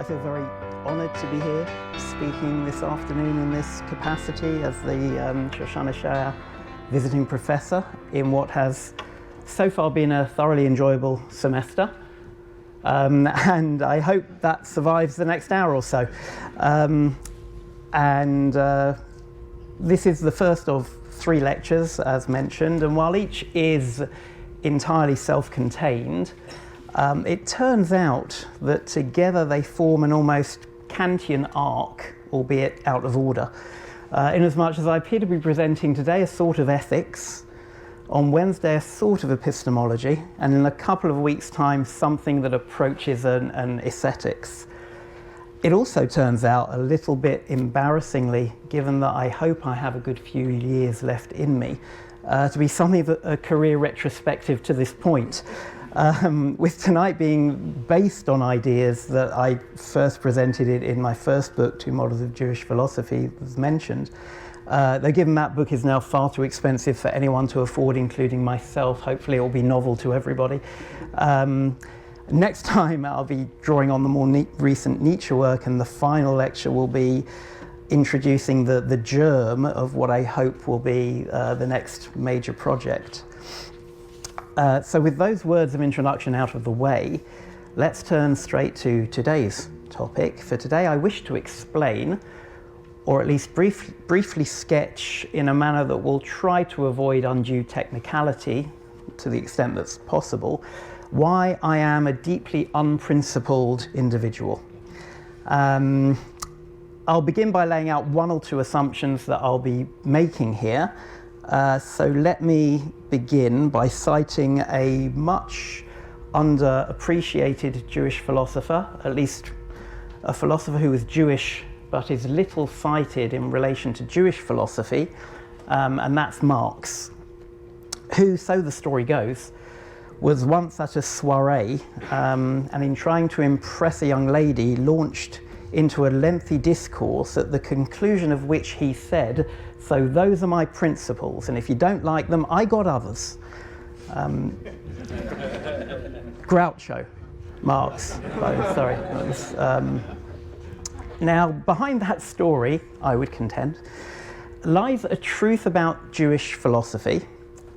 I feel very honoured to be here speaking this afternoon in this capacity as the Shoshana Shier visiting professor in what has so far been a thoroughly enjoyable semester. And I hope that survives the next hour or so. This is the first of 3 lectures, as mentioned, and while each is entirely self-contained, it turns out that together they form an almost Kantian arc, albeit out of order, inasmuch as I appear to be presenting today a sort of ethics, on Wednesday a sort of epistemology, and in a couple of weeks' time something that approaches an aesthetics. It also turns out, a little bit embarrassingly, given that I hope I have a good few years left in me, to be something of a career retrospective to this point. With tonight being based on ideas that I first presented it in my first book, 2 Models of Jewish Philosophy, as mentioned. Though given that book is now far too expensive for anyone to afford, including myself, hopefully it will be novel to everybody. Next time I'll be drawing on the more recent Nietzsche work, and the final lecture will be introducing the germ of what I hope will be the next major project. So with those words of introduction out of the way, let's turn straight to today's topic. For today I wish to explain, or at least briefly sketch in a manner that will try to avoid undue technicality to the extent that's possible, why I am a deeply unprincipled individual. I'll begin by laying out 1 or 2 assumptions that I'll be making here. So let me begin by citing a much underappreciated Jewish philosopher, at least a philosopher who was Jewish but is little cited in relation to Jewish philosophy, and that's Marx, who, so the story goes, was once at a soiree and in trying to impress a young lady launched into a lengthy discourse, at the conclusion of which he said, "So those are my principles, and if you don't like them, I got others." Groucho Marx, sorry. Now, behind that story, I would contend, lies a truth about Jewish philosophy,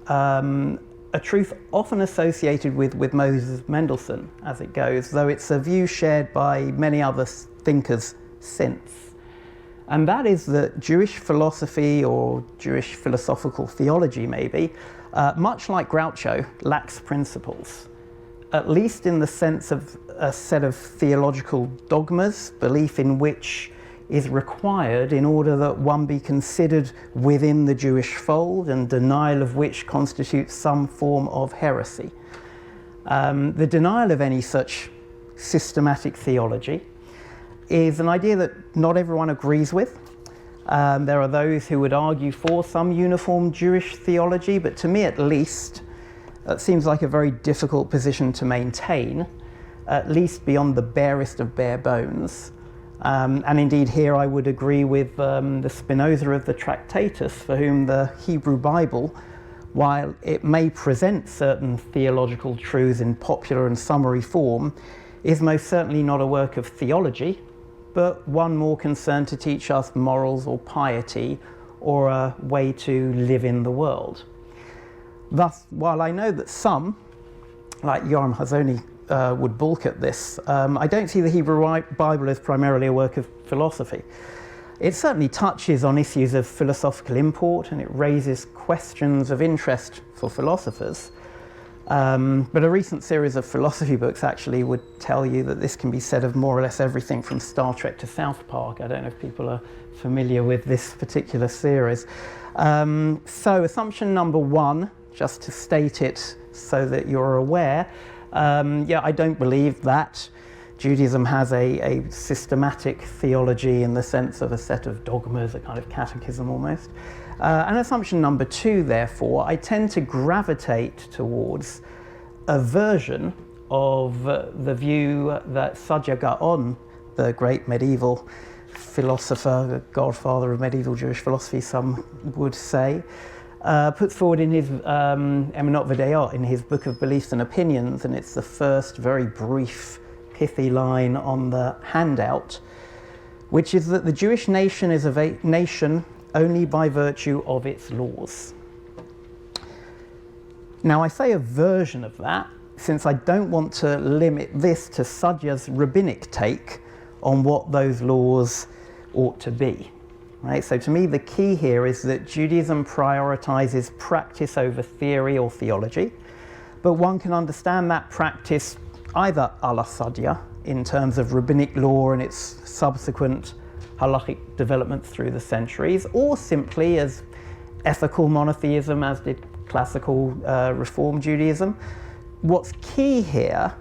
a truth often associated with Moses Mendelssohn, as it goes, though it's a view shared by many other thinkers since. And that is that Jewish philosophy, or Jewish philosophical theology maybe, much like Groucho, lacks principles, at least in the sense of a set of theological dogmas, belief in which is required in order that one be considered within the Jewish fold, and denial of which constitutes some form of heresy. The denial of any such systematic theology is an idea that not everyone agrees with. There are those who would argue for some uniform Jewish theology, but to me at least, that seems like a very difficult position to maintain, at least beyond the barest of bare bones. And indeed here I would agree with the Spinoza of the Tractatus, for whom the Hebrew Bible, while it may present certain theological truths in popular and summary form, is most certainly not a work of theology, but one more concerned to teach us morals or piety, or a way to live in the world. Thus, while I know that some, like Yoram Hazony, would balk at this, I don't see the Hebrew Bible as primarily a work of philosophy. It certainly touches on issues of philosophical import, and it raises questions of interest for philosophers. But a recent series of philosophy books actually would tell you that this can be said of more or less everything from Star Trek to South Park. I don't know if people are familiar with this particular series. So assumption number 1, just to state it so that you're aware, I don't believe that Judaism has a systematic theology in the sense of a set of dogmas, a kind of catechism almost. And assumption number 2, therefore, I tend to gravitate towards a version of the view that Saadia Gaon, the great medieval philosopher, the godfather of medieval Jewish philosophy, some would say, puts forward in his Emunot V'Dayot, in his book of Beliefs and Opinions, and it's the first very brief pithy line on the handout, which is that the Jewish nation is a nation only by virtue of its laws. Now, I say a version of that since I don't want to limit this to Sadya's rabbinic take on what those laws ought to be. Right? So to me, the key here is that Judaism prioritizes practice over theory or theology, but one can understand that practice either a la Sadya, in terms of rabbinic law and its subsequent halachic development through the centuries, or simply as ethical monotheism, as did classical Reform Judaism. What's key here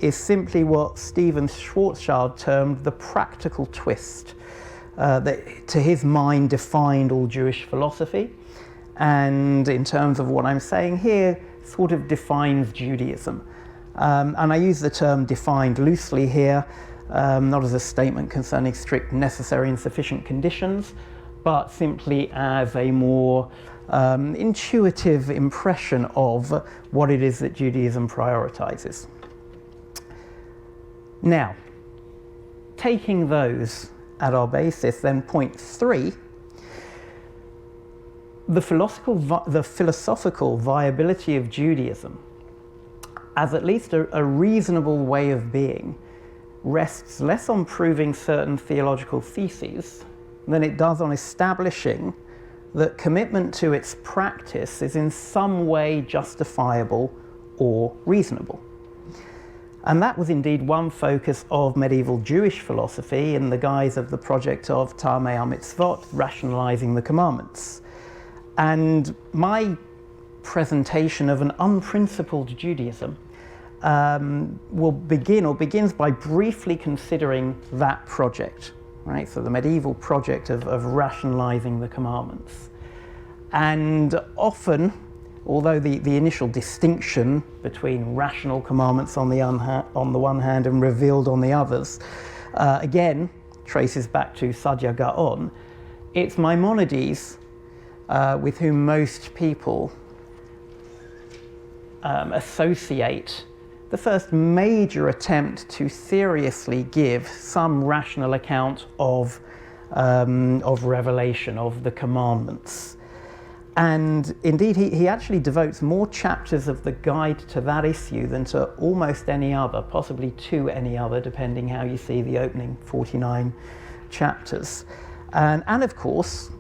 is simply what Stephen Schwarzschild termed the practical twist that, to his mind, defined all Jewish philosophy, and in terms of what I'm saying here, sort of defines Judaism. And I use the term defined loosely here, not as a statement concerning strict necessary and sufficient conditions, but simply as a more intuitive impression of what it is that Judaism prioritizes. Now, taking those at our basis, then point 3, the philosophical viability of Judaism as at least a reasonable way of being rests less on proving certain theological theses than it does on establishing that commitment to its practice is in some way justifiable or reasonable. And that was indeed one focus of medieval Jewish philosophy in the guise of the project of Ta'amei HaMitzvot, rationalizing the commandments. And my presentation of an unprincipled Judaism begins by briefly considering that project, right? So the medieval project of rationalizing the commandments. And often, although the initial distinction between rational commandments on the one hand and revealed on the others, again, traces back to Sadya Gaon, it's Maimonides with whom most people associate the first major attempt to seriously give some rational account of revelation, of the commandments. And indeed, he actually devotes more chapters of the guide to that issue than to almost any other, possibly to any other, depending how you see the opening 49 chapters. And of course,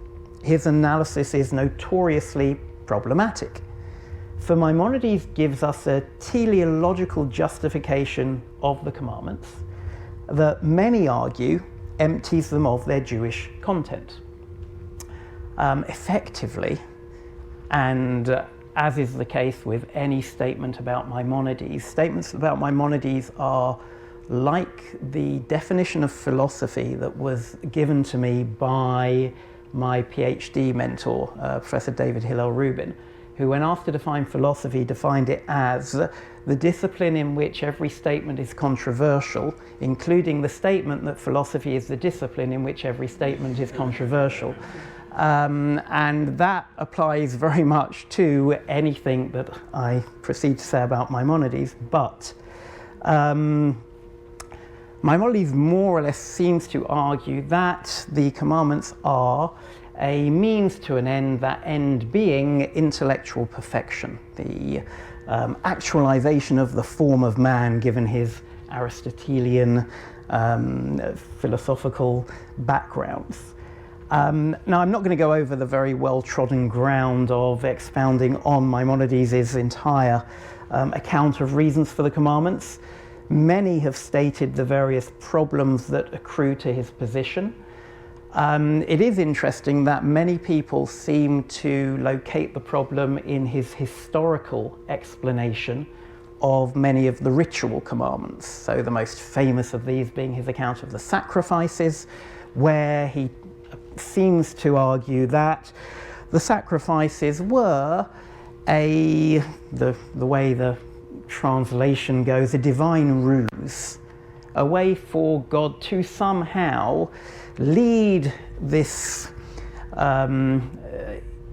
his analysis is notoriously problematic. For Maimonides gives us a teleological justification of the commandments that many argue empties them of their Jewish content. Effectively, and as is the case with any statement about Maimonides, statements about Maimonides are like the definition of philosophy that was given to me by my PhD mentor, Professor David Hillel Rubin, who, when asked to define philosophy, defined it as the discipline in which every statement is controversial, including the statement that philosophy is the discipline in which every statement is controversial. And that applies very much to anything that I proceed to say about Maimonides, but Maimonides more or less seems to argue that the commandments are a means to an end, that end being intellectual perfection, the actualization of the form of man given his Aristotelian philosophical backgrounds. Now, I'm not going to go over the very well-trodden ground of expounding on Maimonides' entire account of reasons for the commandments. Many have stated the various problems that accrue to his position. It is interesting that many people seem to locate the problem in his historical explanation of many of the ritual commandments. So the most famous of these being his account of the sacrifices, where he seems to argue that the sacrifices were the way the translation goes, a divine ruse, a way for God to somehow lead this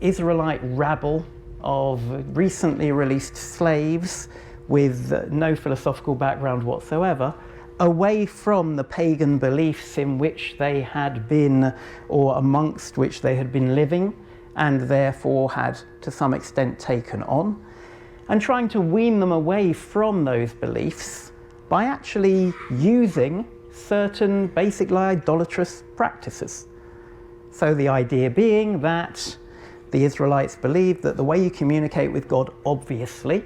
Israelite rabble of recently released slaves with no philosophical background whatsoever away from the pagan beliefs in which they had been, or amongst which they had been living, and therefore had to some extent taken on, and trying to wean them away from those beliefs by actually using certain basically idolatrous practices. So the idea being that the Israelites believed that the way you communicate with God, obviously,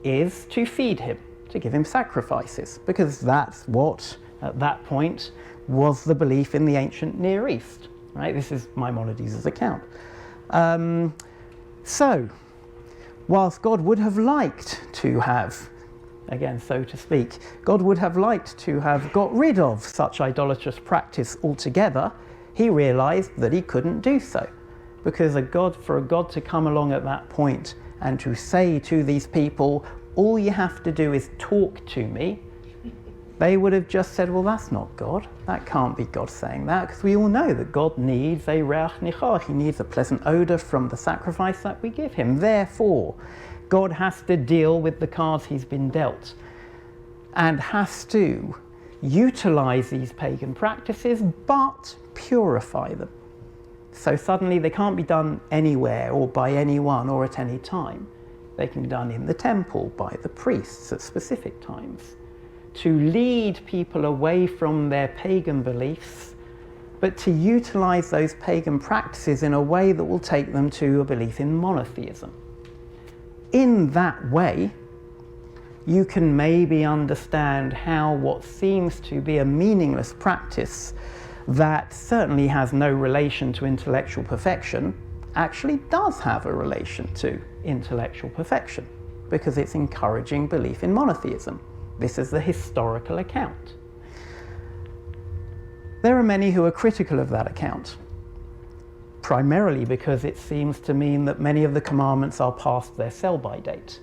is to feed him, to give him sacrifices, because that's what, at that point, was the belief in the ancient Near East. Right? This is Maimonides' account. So, whilst God would have liked to have, again, so to speak, God would have liked to have got rid of such idolatrous practice altogether, he realized that he couldn't do so. Because for a God to come along at that point and to say to these people, all you have to do is talk to me, they would have just said, well, that's not God. That can't be God saying that, because we all know that God needs a reach nichar. He needs a pleasant odor from the sacrifice that we give him. Therefore, God has to deal with the cards he's been dealt and has to utilize these pagan practices, but purify them. So suddenly they can't be done anywhere or by anyone or at any time. They can be done in the temple by the priests at specific times, to lead people away from their pagan beliefs, but to utilize those pagan practices in a way that will take them to a belief in monotheism. In that way, you can maybe understand how what seems to be a meaningless practice that certainly has no relation to intellectual perfection actually does have a relation to intellectual perfection, because it's encouraging belief in monotheism. This is the historical account. There are many who are critical of that account, primarily because it seems to mean that many of the commandments are past their sell-by date.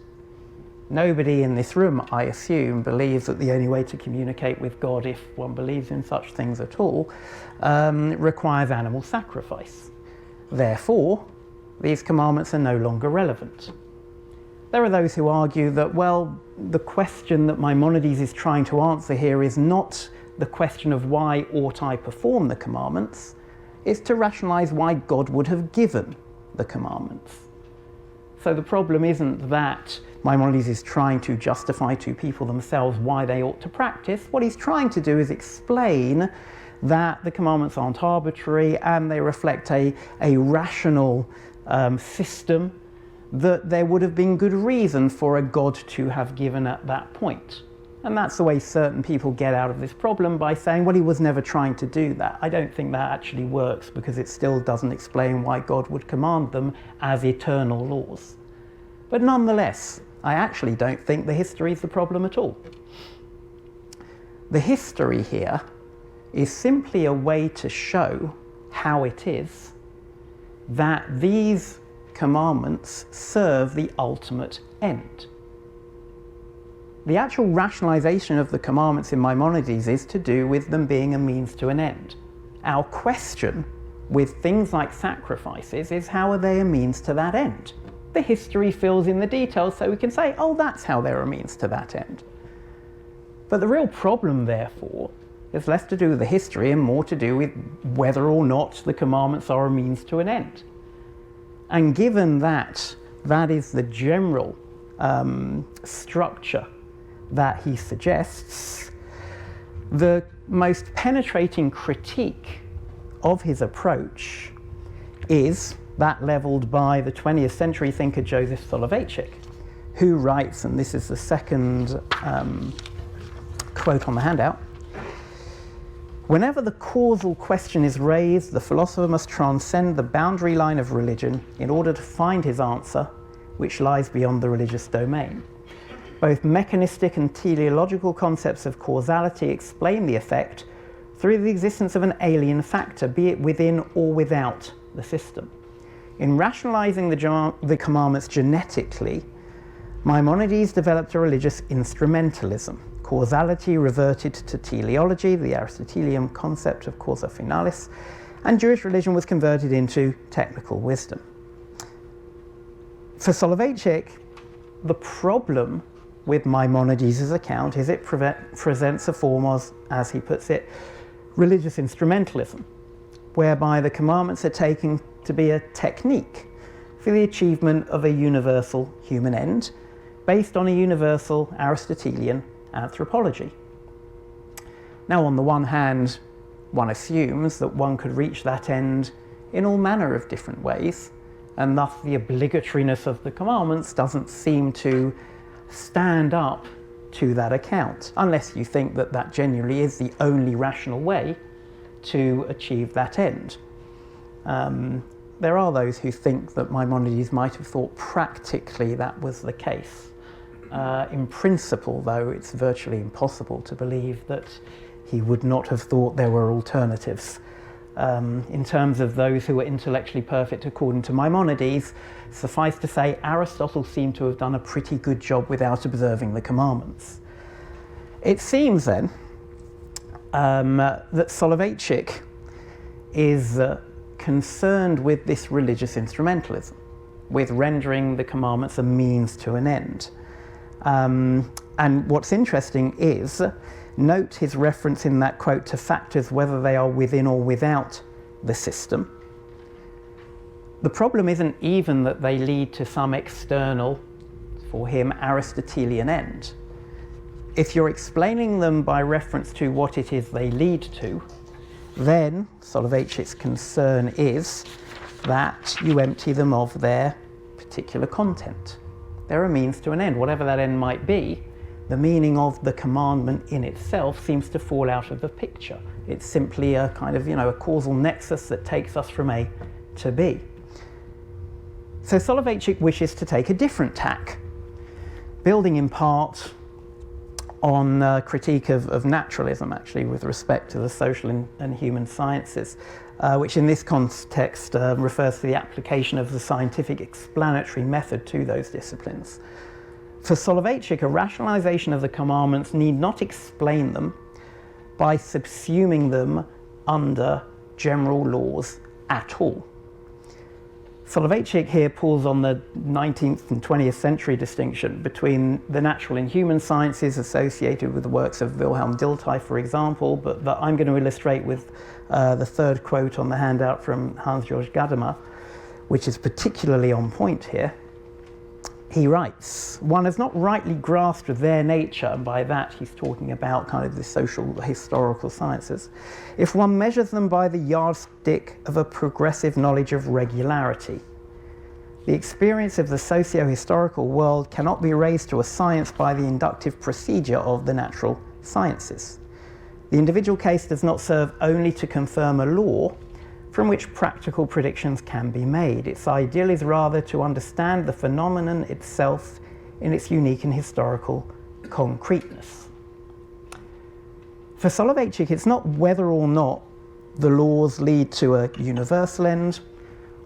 Nobody in this room, I assume, believes that the only way to communicate with God, if one believes in such things at all, requires animal sacrifice. Therefore, these commandments are no longer relevant. There are those who argue that, well, the question that Maimonides is trying to answer here is not the question of why ought I perform the commandments, it's to rationalize why God would have given the commandments. So the problem isn't that Maimonides is trying to justify to people themselves why they ought to practice. What he's trying to do is explain that the commandments aren't arbitrary and they reflect a rational system that there would have been good reason for a God to have given at that point. And that's the way certain people get out of this problem, by saying, well, he was never trying to do that. I don't think that actually works, because it still doesn't explain why God would command them as eternal laws. But nonetheless, I actually don't think the history is the problem at all. The history here is simply a way to show how it is that these commandments serve the ultimate end. The actual rationalization of the commandments in Maimonides is to do with them being a means to an end. Our question with things like sacrifices is, how are they a means to that end? The history fills in the details so we can say, oh, that's how they're a means to that end. But the real problem, therefore, is less to do with the history and more to do with whether or not the commandments are a means to an end. And given that that is the general structure that he suggests, the most penetrating critique of his approach is that levelled by the 20th century thinker Joseph Soloveitchik, who writes, and this is the second quote on the handout, "Whenever the causal question is raised, the philosopher must transcend the boundary line of religion in order to find his answer, which lies beyond the religious domain. Both mechanistic and teleological concepts of causality explain the effect through the existence of an alien factor, be it within or without the system. In rationalizing the commandments genetically, Maimonides developed a religious instrumentalism. Causality reverted to teleology, the Aristotelian concept of causa finalis, and Jewish religion was converted into technical wisdom." For Soloveitchik, the problem with Maimonides' account is it presents a form of, as he puts it, religious instrumentalism, whereby the commandments are taken to be a technique for the achievement of a universal human end based on a universal Aristotelian anthropology. Now, on the one hand, one assumes that one could reach that end in all manner of different ways, and thus the obligatoriness of the commandments doesn't seem to stand up to that account, unless you think that that genuinely is the only rational way to achieve that end. There are those who think that Maimonides might have thought practically that was the case. In principle, though, it's virtually impossible to believe that he would not have thought there were alternatives. In terms of those who were intellectually perfect according to Maimonides, suffice to say Aristotle seemed to have done a pretty good job without observing the commandments. It seems then that Soloveitchik is concerned with this religious instrumentalism, with rendering the commandments a means to an end. And what's interesting is, note his reference in that quote to factors whether they are within or without the system. The problem isn't even that they lead to some external, for him, Aristotelian end. If you're explaining them by reference to what it is they lead to, then Soloveitchik's concern is that you empty them of their particular content. They're a means to an end, whatever that end might be. The meaning of the commandment in itself seems to fall out of the picture. It's simply a kind of, a causal nexus that takes us from A to B. So Soloveitchik wishes to take a different tack, building in part on a critique of naturalism, actually, with respect to the social and human sciences, which in this context refers to the application of the scientific explanatory method to those disciplines. For Soloveitchik, a rationalization of the commandments need not explain them by subsuming them under general laws at all. Soloveitchik here pulls on the 19th and 20th century distinction between the natural and human sciences associated with the works of Wilhelm Dilthey, for example, but that I'm going to illustrate with the third quote on the handout from Hans-Georg Gadamer, which is particularly on point here. He writes, one has not rightly grasped their nature, and by that he's talking about kind of the social historical sciences, if one measures them by the yardstick of a progressive knowledge of regularity. The experience of the socio-historical world cannot be raised to a science by the inductive procedure of the natural sciences. The individual case does not serve only to confirm a law from which practical predictions can be made. Its ideal is rather to understand the phenomenon itself in its unique and historical concreteness. For Soloveitchik, it's not whether or not the laws lead to a universal end,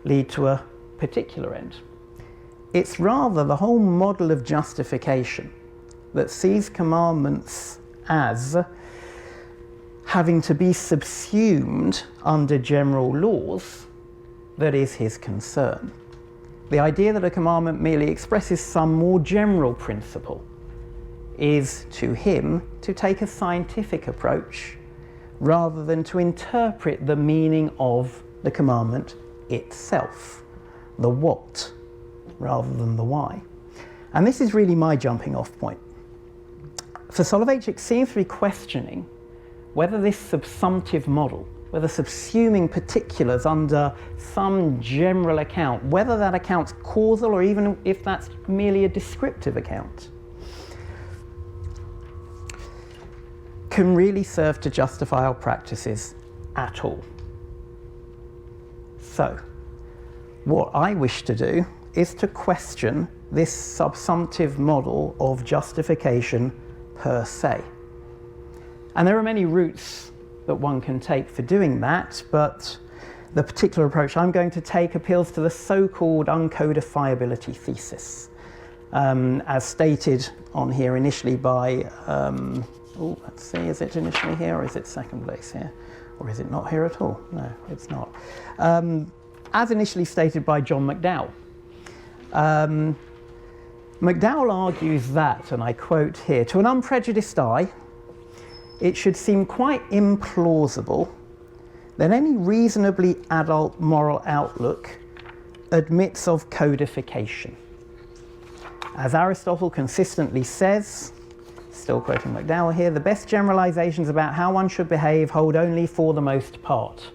lead to a particular end. It's rather the whole model of justification that sees commandments as having to be subsumed under general laws that is his concern. The idea that a commandment merely expresses some more general principle is, to him, to take a scientific approach rather than to interpret the meaning of the commandment itself, the what, rather than the why. And this is really my jumping off point. For Soloveitchik seems to be questioning whether this subsumptive model, whether subsuming particulars under some general account, whether that account's causal or even if that's merely a descriptive account, can really serve to justify our practices at all. So, what I wish to do is to question this subsumptive model of justification per se. And there are many routes that one can take for doing that, but the particular approach I'm going to take appeals to the so-called uncodifiability thesis, as stated on here initially by, let's see, is it initially here or is it second place here? Or is it not here at all? No, it's not. As initially stated by John McDowell. McDowell argues that, and I quote here, "To an unprejudiced eye, it should seem quite implausible that any reasonably adult moral outlook admits of codification. As Aristotle consistently says," still quoting McDowell here, "the best generalizations about how one should behave hold only for the most part.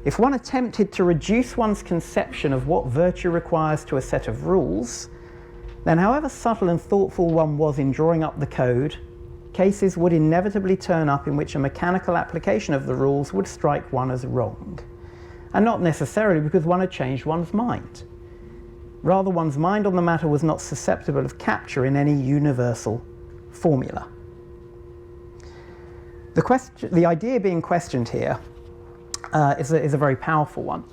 If one attempted to reduce one's conception of what virtue requires to a set of rules, then however subtle and thoughtful one was in drawing up the code, cases would inevitably turn up in which a mechanical application of the rules would strike one as wrong, and not necessarily because one had changed one's mind. Rather, one's mind on the matter was not susceptible of capture in any universal formula." The idea being questioned here is a very powerful one.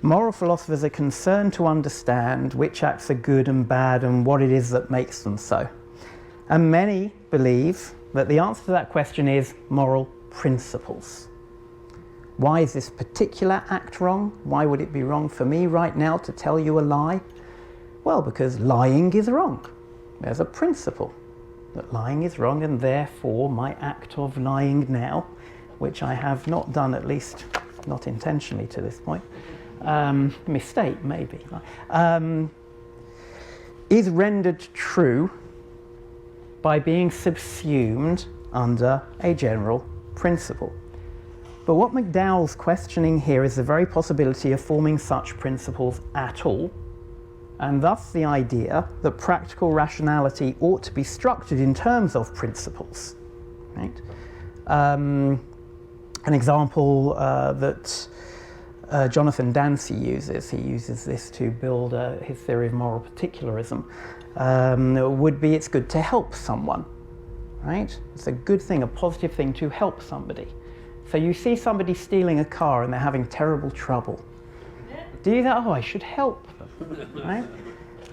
Moral philosophers are concerned to understand which acts are good and bad and what it is that makes them so. And many believe that the answer to that question is moral principles. Why is this particular act wrong? Why would it be wrong for me right now to tell you a lie? Well, because lying is wrong. There's a principle that lying is wrong, and therefore my act of lying now, which I have not done, at least not intentionally to this point, mistake maybe, is rendered true by being subsumed under a general principle. But what McDowell's questioning here is the very possibility of forming such principles at all, and thus the idea that practical rationality ought to be structured in terms of principles. Right? An example that Jonathan Dancy uses, he uses this to build his theory of moral particularism, would be it's good to help someone, right? It's a good thing, a positive thing to help somebody. So you see somebody stealing a car and they're having terrible trouble. Do you think, oh, I should help them, right?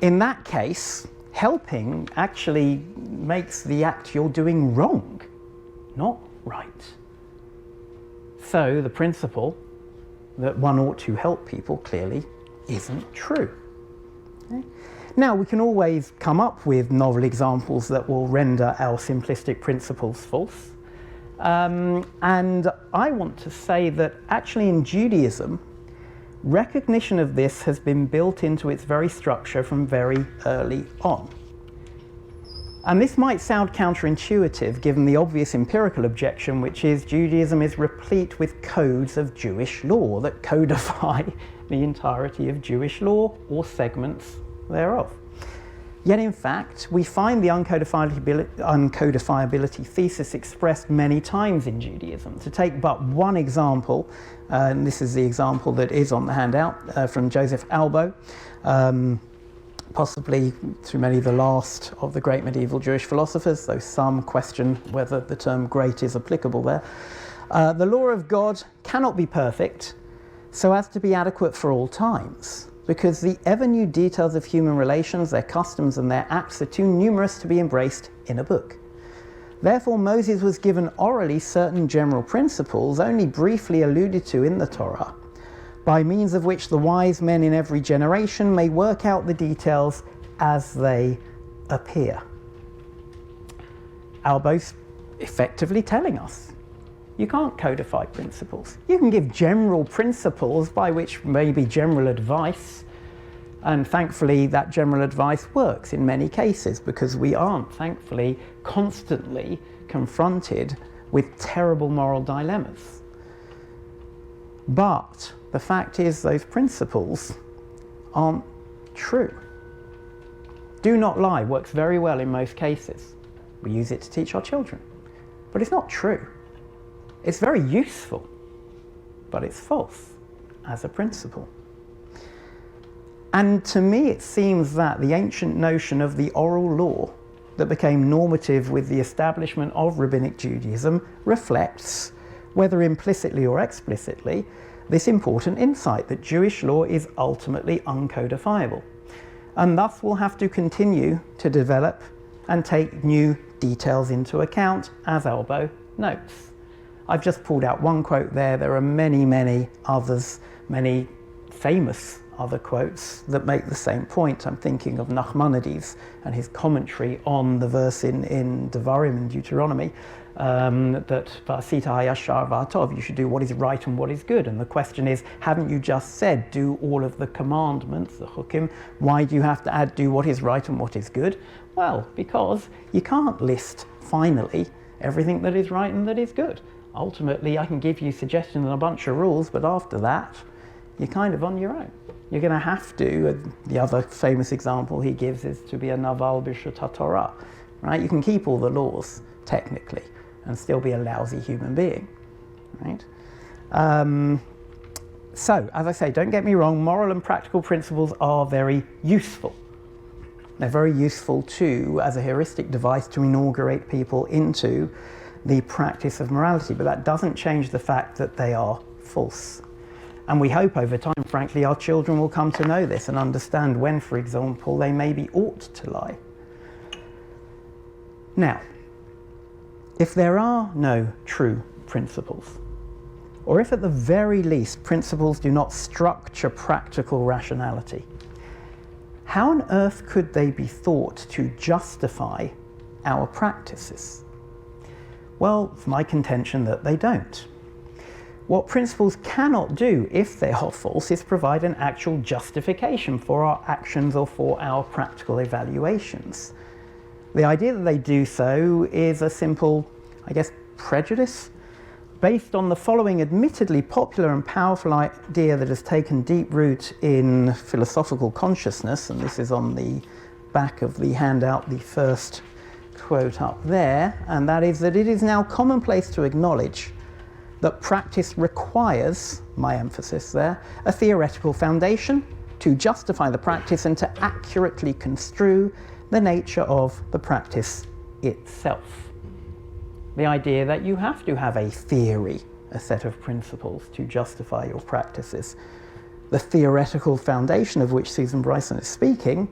In that case, helping actually makes the act you're doing wrong, not right. So the principle that one ought to help people clearly isn't true. Okay? Now, we can always come up with novel examples that will render our simplistic principles false. And I want to say that actually in Judaism, recognition of this has been built into its very structure from very early on. And this might sound counterintuitive given the obvious empirical objection, which is Judaism is replete with codes of Jewish law that codify the entirety of Jewish law or segments thereof. Yet in fact, we find the uncodifiability thesis expressed many times in Judaism. To take but one example, and this is the example that is on the handout from Joseph Albo, possibly through many of the last of the great medieval Jewish philosophers, though some question whether the term great is applicable there. The law of God cannot be perfect so as to be adequate for all times, because the ever-new details of human relations, their customs and their acts are too numerous to be embraced in a book. Therefore, Moses was given orally certain general principles, only briefly alluded to in the Torah, by means of which the wise men in every generation may work out the details as they appear. Albo's effectively telling us, you can't codify principles. You can give general principles by which may be general advice, and thankfully that general advice works in many cases because we aren't, thankfully, constantly confronted with terrible moral dilemmas. But the fact is those principles aren't true. Do not lie works very well in most cases. We use it to teach our children, but it's not true. It's very useful, but it's false as a principle. And to me it seems that the ancient notion of the oral law that became normative with the establishment of Rabbinic Judaism reflects, whether implicitly or explicitly, this important insight that Jewish law is ultimately uncodifiable, and thus will have to continue to develop and take new details into account, as Albo notes. I've just pulled out one quote there. There are many, many others, many famous other quotes that make the same point. I'm thinking of Nachmanides and his commentary on the verse in Devarim in Deuteronomy, that V'asita hayashar v'atov, you should do what is right and what is good. And the question is, haven't you just said do all of the commandments, the chukim? Why do you have to add do what is right and what is good? Well, because you can't list finally everything that is right and that is good. Ultimately, I can give you suggestions and a bunch of rules, but after that, you're kind of on your own. You're going to have to, the other famous example he gives is to be a naval b'shut haTorah, right? You can keep all the laws, technically, and still be a lousy human being, right? So, as I say, don't get me wrong, moral and practical principles are very useful. They're very useful too as a heuristic device to inaugurate people into the practice of morality, but that doesn't change the fact that they are false. And we hope over time, frankly, our children will come to know this and understand when, for example, they maybe ought to lie. Now, if there are no true principles, or if at the very least principles do not structure practical rationality, how on earth could they be thought to justify our practices? Well, it's my contention that they don't. What principles cannot do, if they are false, is provide an actual justification for our actions or for our practical evaluations. The idea that they do so is a simple, I guess, prejudice based on the following admittedly popular and powerful idea that has taken deep root in philosophical consciousness, and this is on the back of the handout, the first quote up there, and that is that it is now commonplace to acknowledge that practice requires, my emphasis there, a theoretical foundation to justify the practice and to accurately construe the nature of the practice itself. The idea that you have to have a theory, a set of principles to justify your practices. The theoretical foundation of which Susan Bryson is speaking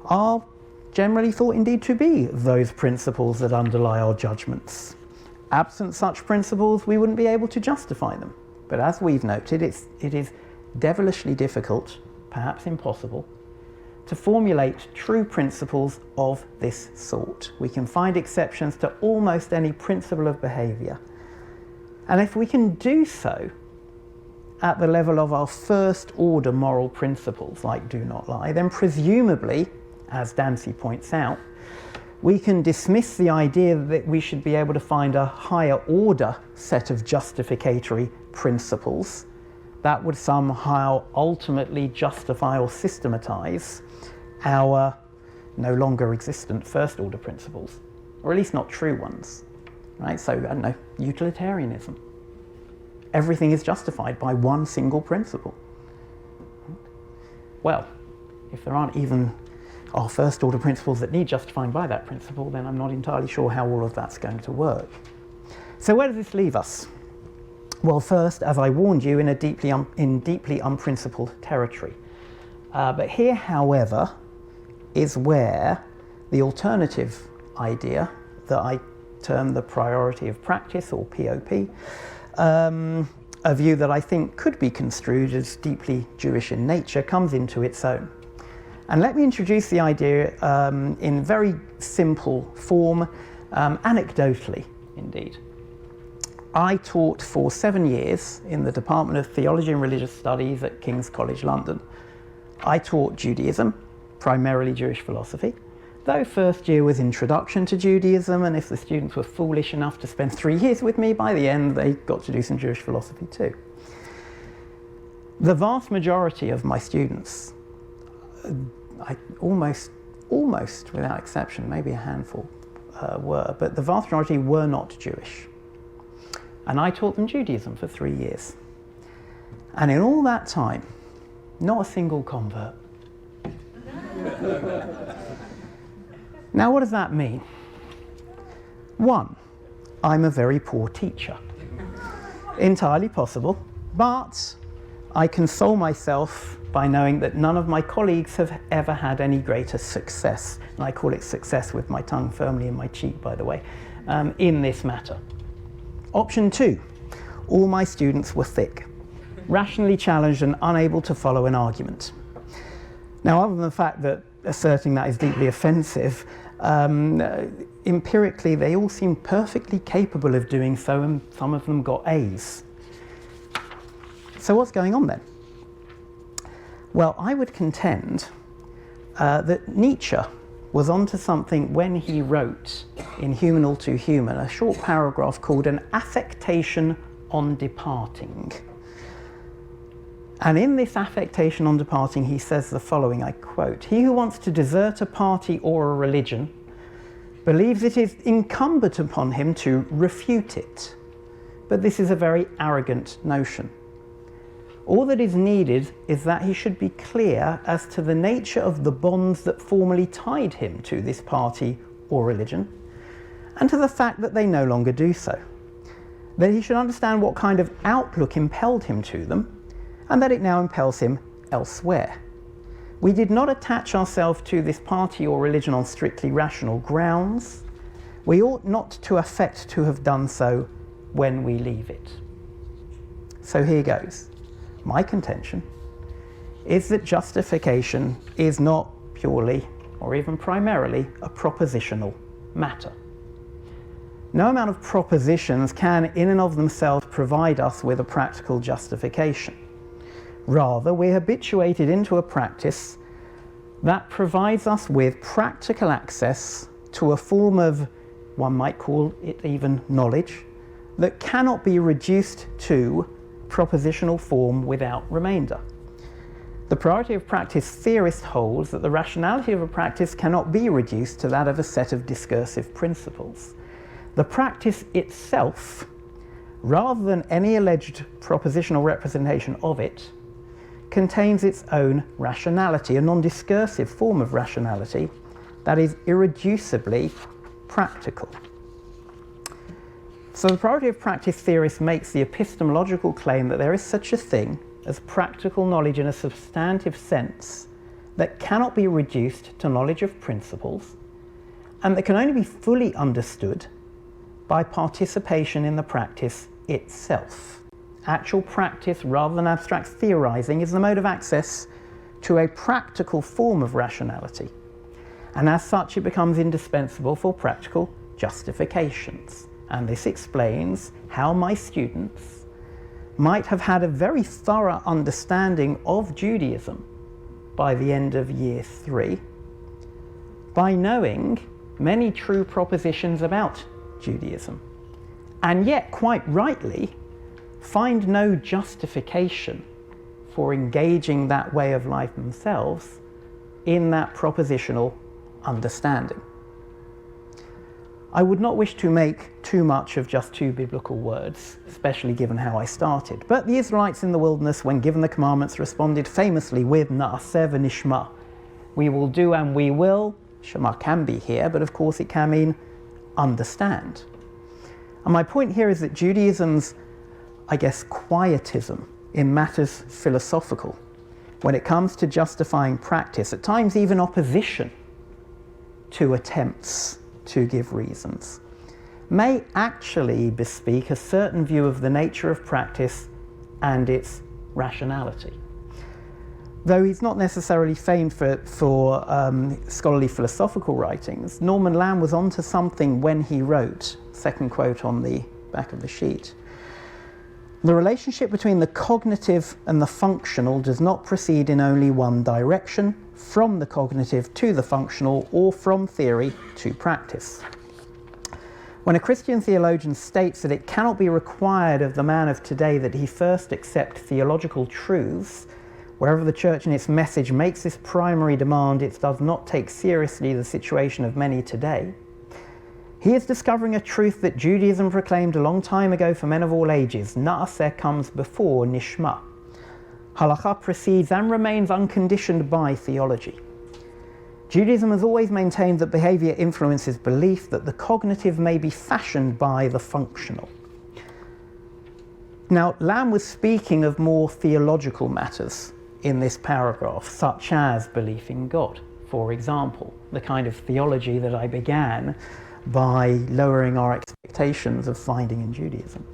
are generally thought indeed to be those principles that underlie our judgments. Absent such principles, we wouldn't be able to justify them. But as we've noted, it is devilishly difficult, perhaps impossible, to formulate true principles of this sort. We can find exceptions to almost any principle of behaviour. And if we can do so at the level of our first order moral principles, like do not lie, then presumably, as Dancy points out, we can dismiss the idea that we should be able to find a higher order set of justificatory principles that would somehow ultimately justify or systematize our no longer existent first order principles, or at least not true ones, right? So, I don't know, utilitarianism. Everything is justified by one single principle. Well, if there aren't even our first order principles that need justifying by that principle, then I'm not entirely sure how all of that's going to work. So where does this leave us? Well, first, as I warned you, in deeply unprincipled territory. But here, however, is where the alternative idea that I term the priority of practice, or POP, a view that I think could be construed as deeply Jewish in nature, comes into its own. And let me introduce the idea in very simple form, anecdotally indeed. I taught for 7 years in the Department of Theology and Religious Studies at King's College London. I taught Judaism, primarily Jewish philosophy, though first year was introduction to Judaism, and if the students were foolish enough to spend 3 years with me, by the end they got to do some Jewish philosophy too. The vast majority of my students, almost without exception, maybe a handful were, but the vast majority were not Jewish. And I taught them Judaism for 3 years. And in all that time, not a single convert. Now, what does that mean? One, I'm a very poor teacher. Entirely possible, but I console myself by knowing that none of my colleagues have ever had any greater success, and I call it success with my tongue firmly in my cheek, by the way, in this matter. Option two, all my students were thick. rationally challenged and unable to follow an argument. Now, other than the fact that asserting that is deeply offensive, empirically they all seem perfectly capable of doing so, and some of them got A's. So what's going on then? Well, I would contend that Nietzsche was onto something when he wrote in Human All Too Human a short paragraph called An Affectation on Departing. And in this affectation on departing, he says the following, I quote, "He who wants to desert a party or a religion believes it is incumbent upon him to refute it. But this is a very arrogant notion. All that is needed is that he should be clear as to the nature of the bonds that formerly tied him to this party or religion, and to the fact that they no longer do so. That he should understand what kind of outlook impelled him to them, and that it now impels him elsewhere. We did not attach ourselves to this party or religion on strictly rational grounds. We ought not to affect to have done so when we leave it." So here goes. My contention is that justification is not purely or even primarily a propositional matter. No amount of propositions can in and of themselves provide us with a practical justification. Rather, we're habituated into a practice that provides us with practical access to a form of, one might call it even knowledge, that cannot be reduced to propositional form without remainder. The priority of practice theorist holds that the rationality of a practice cannot be reduced to that of a set of discursive principles. The practice itself, rather than any alleged propositional representation of it, contains its own rationality, a non-discursive form of rationality that is irreducibly practical. So the priority of practice theorist makes the epistemological claim that there is such a thing as practical knowledge in a substantive sense that cannot be reduced to knowledge of principles, and that can only be fully understood by participation in the practice itself. Actual practice, rather than abstract theorizing, is the mode of access to a practical form of rationality, and as such it becomes indispensable for practical justifications. And this explains how my students might have had a very thorough understanding of Judaism by the end of year 3 by knowing many true propositions about Judaism, and yet quite rightly find no justification for engaging that way of life themselves in that propositional understanding. I would not wish to make too much of just 2 biblical words, especially given how I started. But the Israelites in the wilderness, when given the commandments, responded famously with Na'aseh v'nishma. We will do and we will. Shema can be here, but of course it can mean understand. And my point here is that Judaism's, I guess, quietism in matters philosophical, when it comes to justifying practice, at times even opposition to attempts to give reasons, may actually bespeak a certain view of the nature of practice and its rationality. Though he's not necessarily famed for scholarly philosophical writings, Norman Lamb was onto something when he wrote, second quote on the back of the sheet, "The relationship between the cognitive and the functional does not proceed in only one direction, from the cognitive to the functional, or from theory to practice. When a Christian theologian states that it cannot be required of the man of today that he first accept theological truths, wherever the church in its message makes this primary demand, it does not take seriously the situation of many today. He is discovering a truth that Judaism proclaimed a long time ago for men of all ages. Na'aseh comes before Nishma. Halakha precedes and remains unconditioned by theology. Judaism has always maintained that behavior influences belief, that the cognitive may be fashioned by the functional." Now, Lamb was speaking of more theological matters in this paragraph, such as belief in God, for example, the kind of theology that I began by lowering our expectations of finding in Judaism.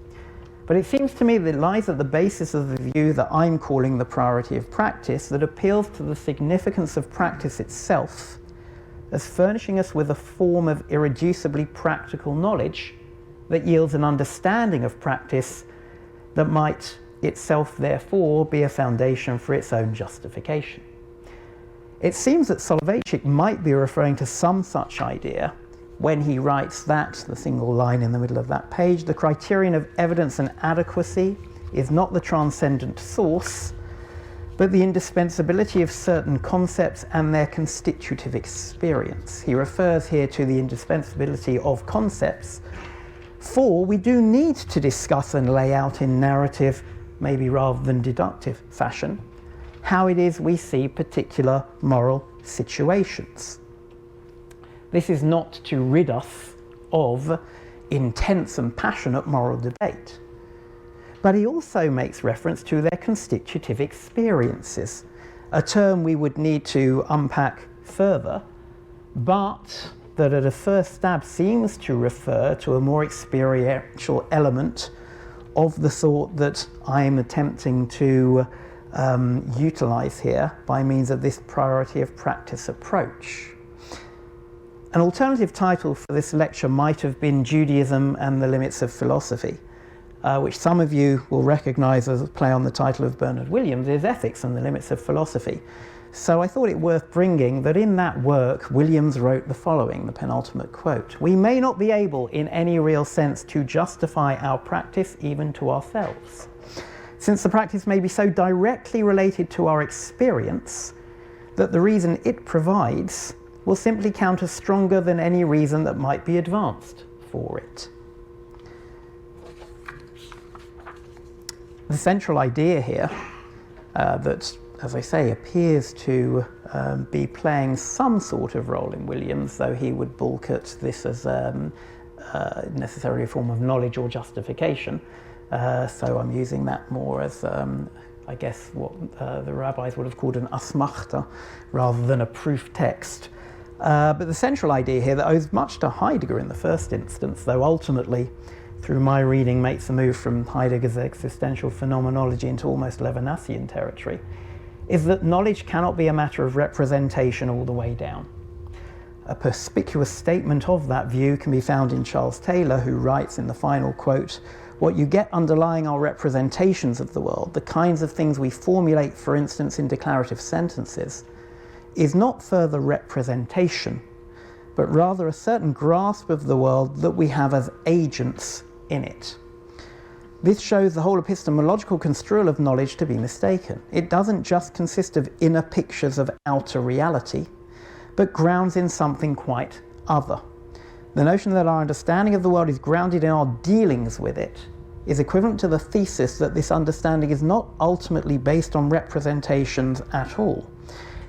But it seems to me that it lies at the basis of the view that I'm calling the priority of practice, that appeals to the significance of practice itself as furnishing us with a form of irreducibly practical knowledge that yields an understanding of practice that might itself therefore be a foundation for its own justification. It seems that Soloveitchik might be referring to some such idea when he writes that, the single line in the middle of that page, the criterion of evidence and adequacy is not the transcendent source, but the indispensability of certain concepts and their constitutive experience. He refers here to the indispensability of concepts, for we do need to discuss and lay out in narrative, maybe rather than deductive fashion, how it is we see particular moral situations. This is not to rid us of intense and passionate moral debate. But he also makes reference to their constitutive experiences, a term we would need to unpack further, but that at a first stab seems to refer to a more experiential element of the sort that I am attempting to utilize here by means of this priority of practice approach. An alternative title for this lecture might have been Judaism and the Limits of Philosophy, which some of you will recognize as a play on the title of Bernard Williams is Ethics and the Limits of Philosophy. So I thought it worth bringing that in that work, Williams wrote the following, the penultimate quote: "We may not be able in any real sense to justify our practice even to ourselves, since the practice may be so directly related to our experience that the reason it provides will simply count as stronger than any reason that might be advanced for it." The central idea here that, as I say, appears to be playing some sort of role in Williams, though he would balk at this as necessarily a form of knowledge or justification. So I'm using that more as, I guess, what the rabbis would have called an asmachta rather than a proof text. But the central idea here that owes much to Heidegger in the first instance, though ultimately, through my reading, makes the move from Heidegger's existential phenomenology into almost Levinasian territory, is that knowledge cannot be a matter of representation all the way down. A perspicuous statement of that view can be found in Charles Taylor, who writes in the final quote, "What you get underlying our representations of the world, the kinds of things we formulate, for instance, in declarative sentences, is not further representation, but rather a certain grasp of the world that we have as agents in it. This shows the whole epistemological construal of knowledge to be mistaken. It doesn't just consist of inner pictures of outer reality, but grounds in something quite other. The notion that our understanding of the world is grounded in our dealings with it is equivalent to the thesis that this understanding is not ultimately based on representations at all,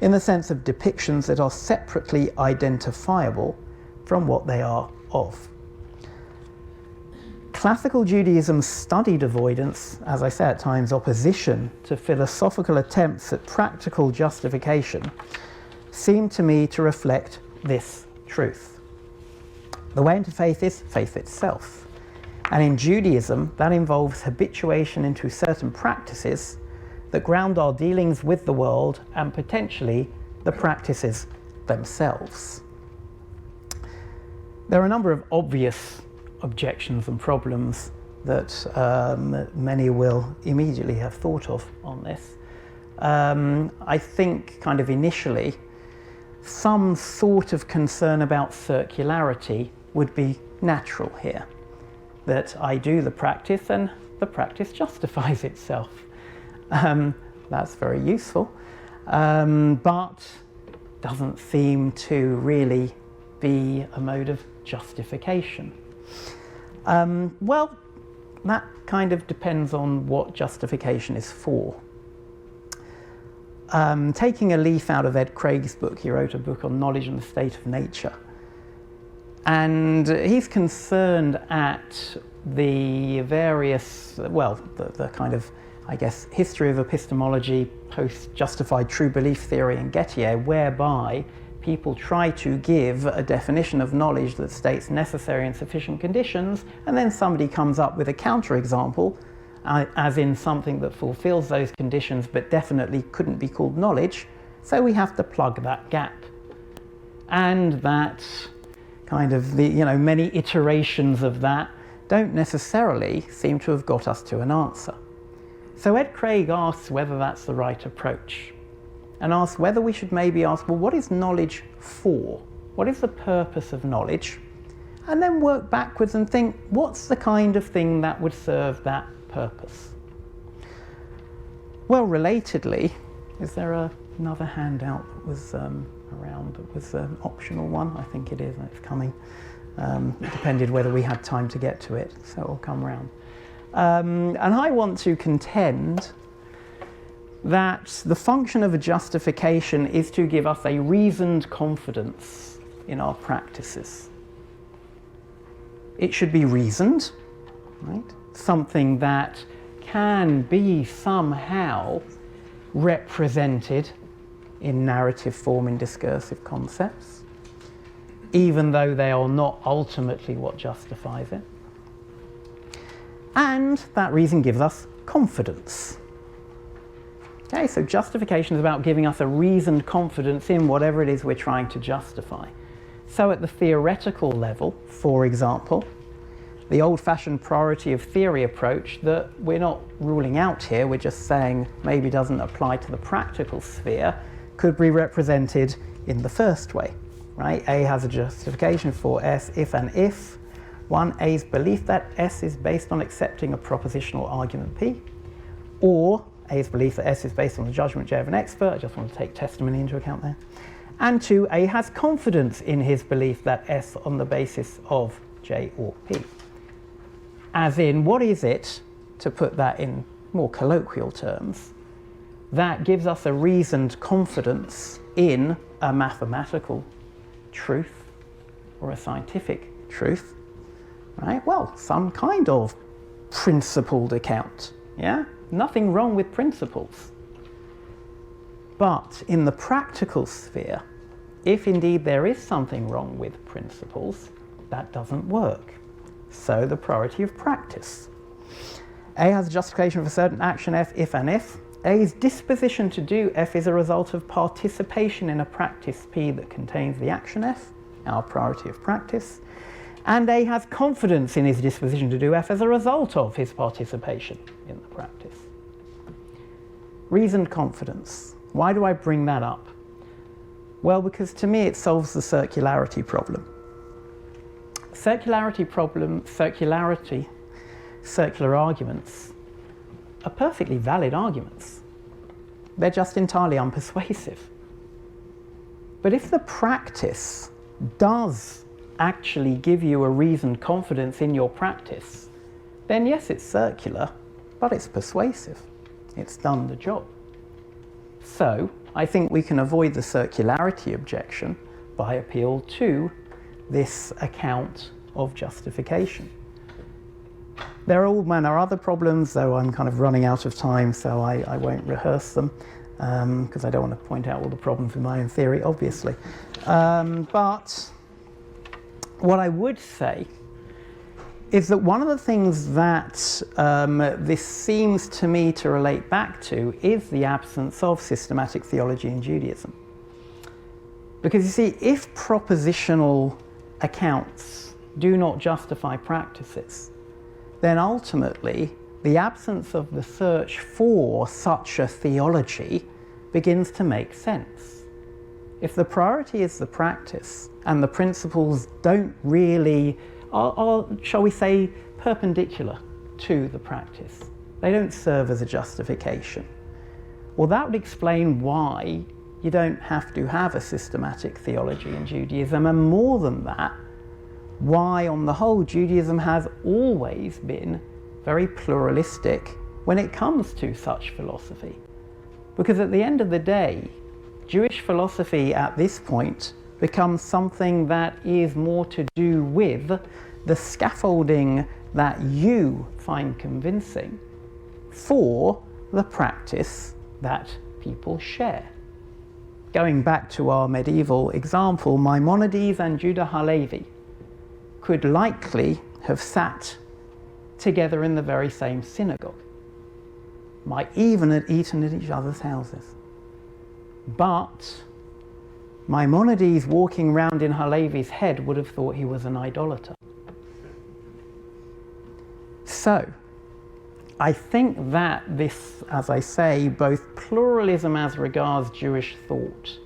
in the sense of depictions that are separately identifiable from what they are of." Classical Judaism studied avoidance, as I say, at times opposition to philosophical attempts at practical justification, seem to me to reflect this truth. The way into faith is faith itself. And in Judaism, that involves habituation into certain practices that ground our dealings with the world and potentially the practices themselves. There are a number of obvious objections and problems that many will immediately have thought of on this. I think kind of initially, some sort of concern about circularity would be natural here, that I do the practice and the practice justifies itself. That's very useful, but doesn't seem to really be a mode of justification. Well, that kind of depends on what justification is for. Taking a leaf out of Ed Craig's book, he wrote a book on knowledge and the state of nature. And he's concerned at the various, well, the kind of, I guess, history of epistemology, post-justified true belief theory and Gettier, whereby people try to give a definition of knowledge that states necessary and sufficient conditions, and then somebody comes up with a counterexample as in something that fulfills those conditions but definitely couldn't be called knowledge, so we have to plug that gap. And that kind of many iterations of that don't necessarily seem to have got us to an answer. So Ed Craig asks whether that's the right approach, and asks whether we should maybe ask, well, what is knowledge for? What is the purpose of knowledge? And then work backwards and think, what's the kind of thing that would serve that purpose? Well, relatedly, is there another handout that was around? It was an optional one. I think it is, and it's coming. It depended whether we had time to get to it, so it'll come round. And I want to contend that the function of a justification is to give us a reasoned confidence in our practices. It should be reasoned, right? Something that can be somehow represented in narrative form, in discursive concepts, even though they are not ultimately what justifies it. And that reason gives us confidence. Okay, so justification is about giving us a reasoned confidence in whatever it is we're trying to justify. So at the theoretical level, for example, the old-fashioned priority of theory approach that we're not ruling out here, we're just saying maybe doesn't apply to the practical sphere, could be represented in the first way, right? A has a justification for S if and if. One, A's belief that S is based on accepting a propositional argument P, or A's belief that S is based on the judgment J of an expert. I just want to take testimony into account there. And two, A has confidence in his belief that S on the basis of J or P. As in, what is it, to put that in more colloquial terms, that gives us a reasoned confidence in a mathematical truth or a scientific truth, right? Well, some kind of principled account, yeah? Nothing wrong with principles. But in the practical sphere, if indeed there is something wrong with principles, that doesn't work. So the priority of practice. A has a justification for a certain action F if and if. A's disposition to do F is a result of participation in a practice P that contains the action F, our priority of practice. And A has confidence in his disposition to do F as a result of his participation in the practice. Reasoned confidence. Why do I bring that up? Well, because to me it solves the circularity problem. Circular arguments are perfectly valid arguments. They're just entirely unpersuasive. But if the practice does actually give you a reasoned confidence in your practice, then yes, it's circular, but it's persuasive. It's done the job. So I think we can avoid the circularity objection by appeal to this account of justification. There are all manner of other problems, though I'm kind of running out of time, so I won't rehearse them, because I don't want to point out all the problems with my own theory, obviously. But what I would say is that one of the things that this seems to me to relate back to is the absence of systematic theology in Judaism. Because you see, if propositional accounts do not justify practices, then ultimately the absence of the search for such a theology begins to make sense. If the priority is the practice and the principles don't really, are, shall we say, perpendicular to the practice, they don't serve as a justification, well, that would explain why you don't have to have a systematic theology in Judaism, and more than that, why on the whole Judaism has always been very pluralistic when it comes to such philosophy. Because at the end of the day, Jewish philosophy at this point becomes something that is more to do with the scaffolding that you find convincing for the practice that people share. Going back to our medieval example, Maimonides and Judah Halevi could likely have sat together in the very same synagogue. might even have eaten at each other's houses. But Maimonides walking around in Halevi's head would have thought he was an idolater. So, I think that this, as I say, both pluralism as regards Jewish thought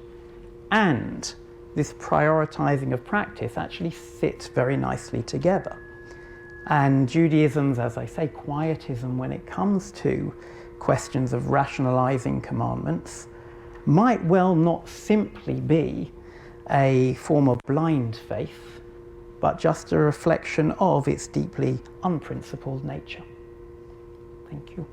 and this prioritizing of practice actually sit very nicely together. And Judaism's, as I say, quietism when it comes to questions of rationalizing commandments might well not simply be a form of blind faith, but just a reflection of its deeply unprincipled nature. Thank you.